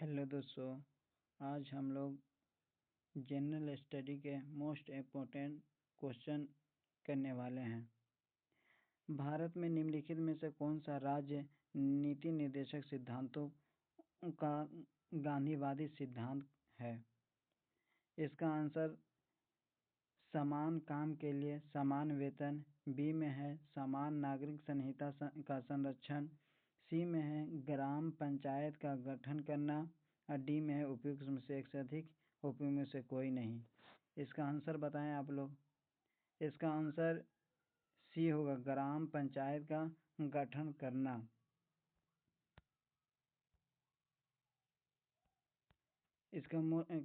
Hello दोस्तों। आज हम लोग जनरल स्टडी के मोस्ट इम्पोर्टेंट क्वेश्चन करने वाले हैं। भारत में निम्नलिखित में से कौन सा राज्य नीति निर्देशक सिद्धांतों का गांधीवादी सिद्धांत है? इसका आंसर समान काम के लिए समान वेतन, बी में है समान नागरिक संहिता का संरक्षण, सी में है ग्राम पंचायत का गठन करना और डी में है उपयुक्त में से एक से अधिक, उपयुक्त में से कोई नहीं। इसका आंसर बताएं आप लोग। इसका आंसर सी होगा, ग्राम पंचायत का गठन करना। इसका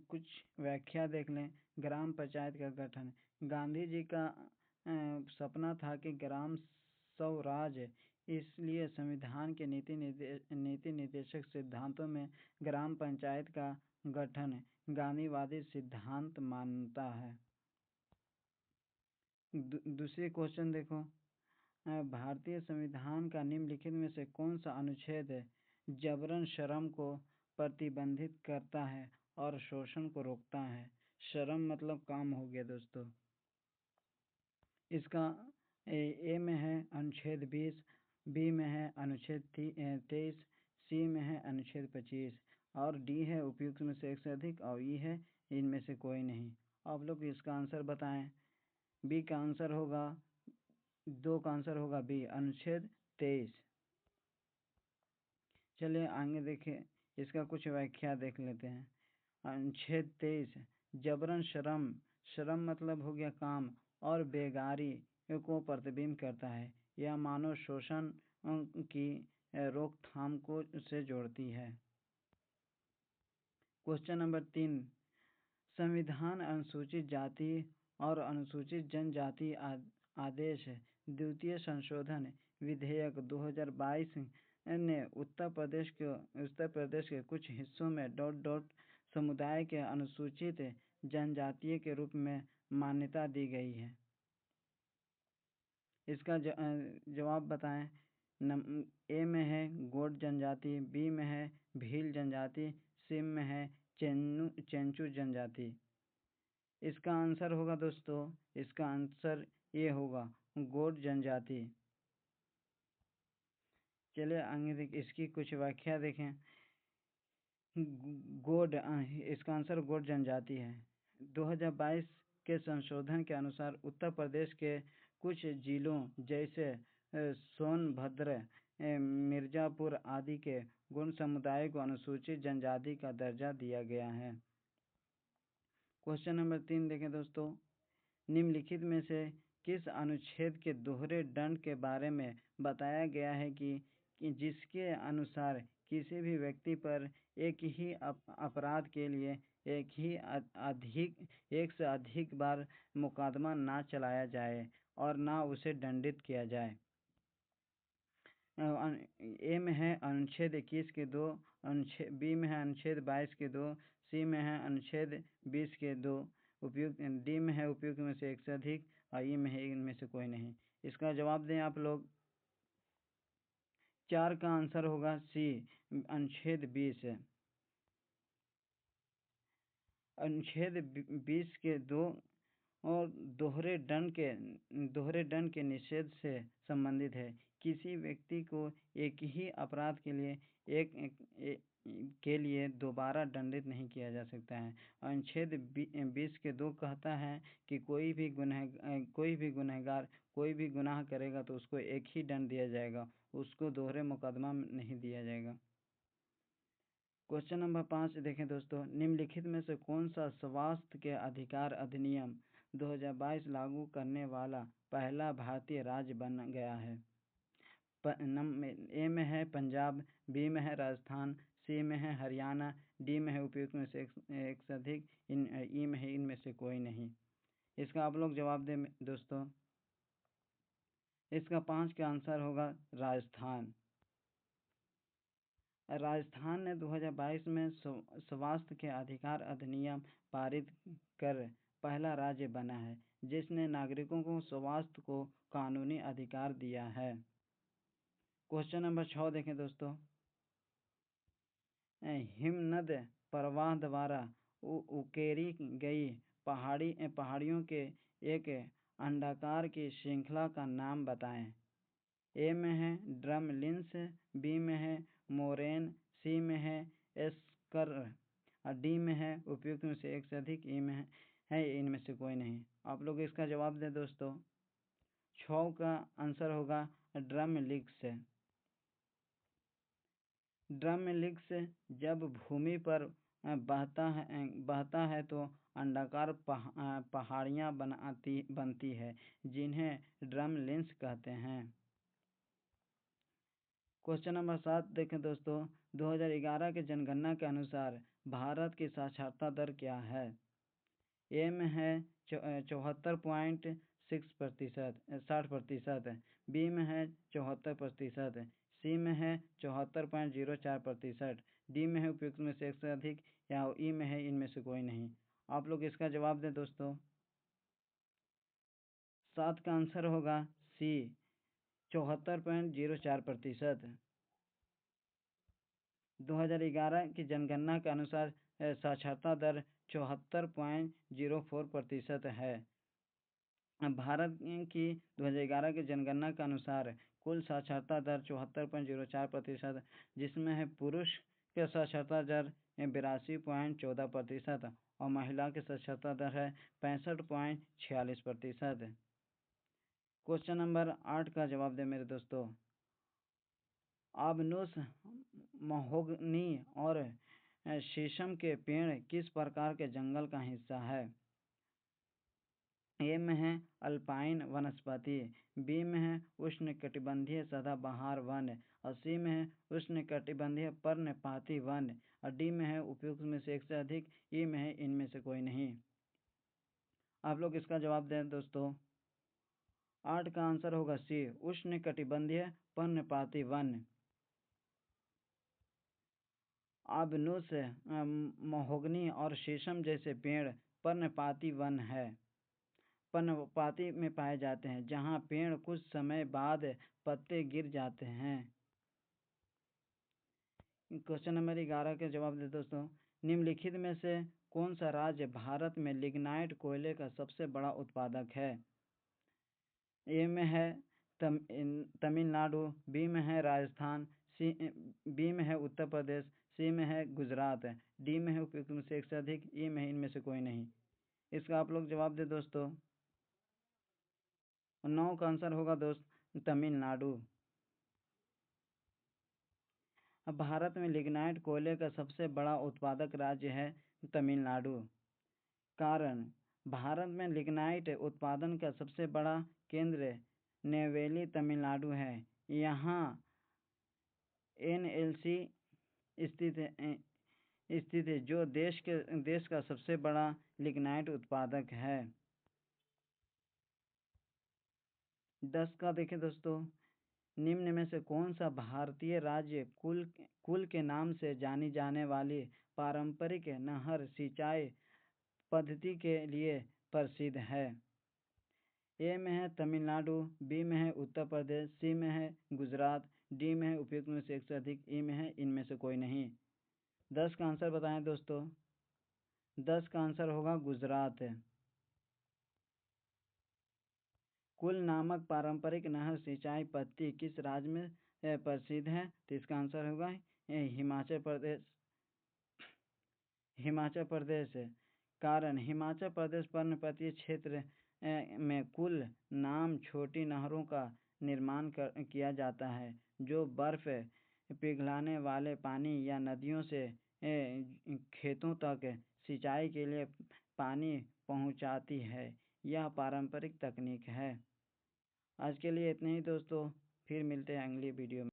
कुछ व्याख्या देख लें। ग्राम पंचायत का गठन, गांधी जी का सपना था कि ग्राम स्वराज, इसलिए संविधान के नीति निर्देशक सिद्धांतों में ग्राम पंचायत का गठन गांधीवादी सिद्धांत मानता है। दूसरी क्वेश्चन देखो, भारतीय संविधान का निम्नलिखित में से कौन सा अनुच्छेद जबरन श्रम को प्रतिबंधित करता है और शोषण को रोकता है? श्रम मतलब काम हो गया दोस्तों। इसका ए में है अनुच्छेद 20, बी में है अनुच्छेद 23, सी में है अनुच्छेद 25 और डी है उपयुक्त में से एक से अधिक और ई है इनमें से कोई नहीं। आप लोग इसका आंसर बताएं। बी का आंसर होगा, दो का आंसर होगा बी, अनुच्छेद 23। चलिए आगे देखें, इसका कुछ व्याख्या देख लेते हैं। अनुच्छेद 23, जबरन श्रम, श्रम मतलब हो गया काम, और बेगारी को प्रतिबिंब करता है। यह मानव शोषण की रोकथाम को से जोड़ती है। क्वेश्चन नंबर 3, संविधान अनुसूचित जाति और अनुसूचित जनजाति आदेश द्वितीय संशोधन विधेयक 2022 ने उत्तर प्रदेश के कुछ हिस्सों में समुदाय के अनुसूचित जनजातीय के रूप में मान्यता दी गई है। इसका जवाब बताएं। ए में है गोंड जनजाति, बी में है भील जनजाति, सी में है चेंचू जनजाति। इसका आंसर होगा दोस्तों, इसका आंसर ये होगा गोंड जनजाति। चलिए आगे इसकी कुछ व्याख्या देखें। गोंड, इसका आंसर गोंड जनजाति है। 2022 के संशोधन के अनुसार उत्तर प्रदेश के कुछ जिलों जैसे सोनभद्र, मिर्जापुर आदि के गोंड समुदाय को अनुसूचित जनजाति का दर्जा दिया गया है। क्वेश्चन नंबर 3 देखें दोस्तों, निम्नलिखित में से किस अनुच्छेद के दोहरे दंड के बारे में बताया गया है कि जिसके अनुसार किसी भी व्यक्ति पर एक ही अपराध के लिए एक से अधिक बार मुकदमा ना चलाया जाए और ना उसे दंडित किया जाए? ए में है अनुच्छेद 21 के 2, बी में है अनुच्छेद 22 के 2, सी में है अनुच्छेद 20 के 2, उपयुक्त डी में है उपयुक्त में से एक से अधिक और ई में है इनमें से कोई नहीं। इसका जवाब दें आप लोग। 4 का आंसर होगा सी, अनुच्छेद 20। अनुच्छेद 20 के 2 और दोहरे दंड के निषेध से संबंधित है। किसी व्यक्ति को एक ही अपराध के लिए दोबारा दंडित नहीं किया जा सकता है। अनुच्छेद 20 के 2 कहता है कि कोई भी गुनहगार कोई भी गुनाह करेगा तो उसको एक ही दंड दिया जाएगा, उसको दोहरे मुकदमा नहीं दिया जाएगा। क्वेश्चन नंबर 5 देखें दोस्तों, निम्नलिखित में से कौन सा स्वास्थ्य के अधिकार अधिनियम 2022 लागू करने वाला पहला भारतीय राज्य बन गया है? ए में है पंजाब, बी में है राजस्थान, सी में है हरियाणा, डी में है उपयुक्त में से एक से अधिक, ई में है इनमें से कोई नहीं। इसका आप लोग जवाब दें दोस्तों। इसका 5 का आंसर होगा राजस्थान। राजस्थान ने 2022 में स्वास्थ्य के अधिकार अधिनियम पारित कर पहला राज्य बना है जिसने नागरिकों को स्वास्थ्य को कानूनी अधिकार दिया है। क्वेश्चन नंबर 6 देखें दोस्तों, हिमनद प्रवाह द्वारा उकेरी गई पहाड़ियों के एक अंडाकार की श्रृंखला का नाम बताएं। ए में है ड्रमलिंस, बी में है मोरेन, सी में है एस्कर और डी में है उपयुक्त में से एक से अधिक, ई में है इनमें से कोई नहीं। आप लोग इसका जवाब दें दोस्तों। 6 का आंसर होगा ड्रमलिंस। ड्रमलिंस जब भूमि पर बहता है तो अंडाकार पहाड़ियाँ बनती है जिन्हें ड्रमलिंस कहते हैं। क्वेश्चन नंबर 7 देखें दोस्तों। 2011 के जनगणना के अनुसार भारत की साक्षरता दर क्या है? ए में है 74.6%, 60%, बी में है 74%, सी में है 74.04%, डी में है उपयुक्त में से एक से अधिक या ई में है इनमें से कोई नहीं। आप लोग इसका जवाब दें दोस्तों। 7 का आंसर होगा सी 74.04%। 2011 की जनगणना के अनुसार साक्षरता दर 74.04% है। भारत की 2011 की जनगणना के अनुसार कुल साक्षरता दर 74.04%, जिसमें है पुरुष के साक्षरता दर 82.14% और महिला की साक्षरता दर है 65.46%। क्वेश्चन नंबर 8 का जवाब दें मेरे दोस्तों। आबनूस, महोगनी और शीशम के पेड़ किस प्रकार के जंगल का हिस्सा है? ए में है अल्पाइन वनस्पति, बी में है उष्णकटिबंधीय सदाबहार वन और सी में है उष्णकटिबंधीय पर्णपाती वन और डी में है उपयुक्त में से एक से अधिक, ई में है इनमें से कोई नहीं। आप लोग इसका जवाब दें दोस्तों। 8 का आंसर होगा सी उष्णकटिबंधीय पर्णपाती वन। आबनूस, महोगनी और शीशम जैसे पेड़ पर्णपाती वन है, पर्णपाती में पाए जाते हैं जहां पेड़ कुछ समय बाद पत्ते गिर जाते हैं। क्वेश्चन नंबर 11 के जवाब दे दोस्तों। निम्नलिखित में से कौन सा राज्य भारत में लिग्नाइट कोयले का सबसे बड़ा उत्पादक है? ए में है तमिलनाडु, बी में है राजस्थान, बी में है उत्तर प्रदेश, सी में है गुजरात, डी में है उपयुक्त में से एक से अधिक, ई में है इनमें से कोई नहीं। इसका आप लोग जवाब दे दोस्तों। 9 का आंसर होगा दोस्त तमिलनाडु। अब भारत में लिग्नाइट कोयले का सबसे बड़ा उत्पादक राज्य है तमिलनाडु। कारण भारत में लिग्नाइट उत्पादन का सबसे बड़ा केंद्र नेवेली तमिलनाडु है। यहाँ NLC स्थित है जो देश का सबसे बड़ा लिग्नाइट उत्पादक है। 10 का देखें दोस्तों। निम्न में से कौन सा भारतीय राज्य कुल के नाम से जानी जाने वाली पारंपरिक नहर सिंचाई पद्धति के लिए प्रसिद्ध है? ए में है तमिलनाडु, बी में है उत्तर प्रदेश, सी में है गुजरात, डी में है उपयुक्त में से एक से अधिक, ई में है इनमें से कोई नहीं। 10 का आंसर बताएं दोस्तों। 10 का आंसर होगा गुजरात। कुल नामक पारंपरिक नहर सिंचाई पद्धति किस राज्य में प्रसिद्ध है? तो इसका आंसर होगा हिमाचल प्रदेश। हिमाचल प्रदेश। कारण हिमाचल प्रदेश पर्णपातीय क्षेत्र में कुल नाम छोटी नहरों का निर्माण किया जाता है जो बर्फ पिघलाने वाले पानी या नदियों से खेतों तक सिंचाई के लिए पानी पहुंचाती है। यह पारंपरिक तकनीक है। आज के लिए इतने ही दोस्तों, फिर मिलते हैं अगली वीडियो में।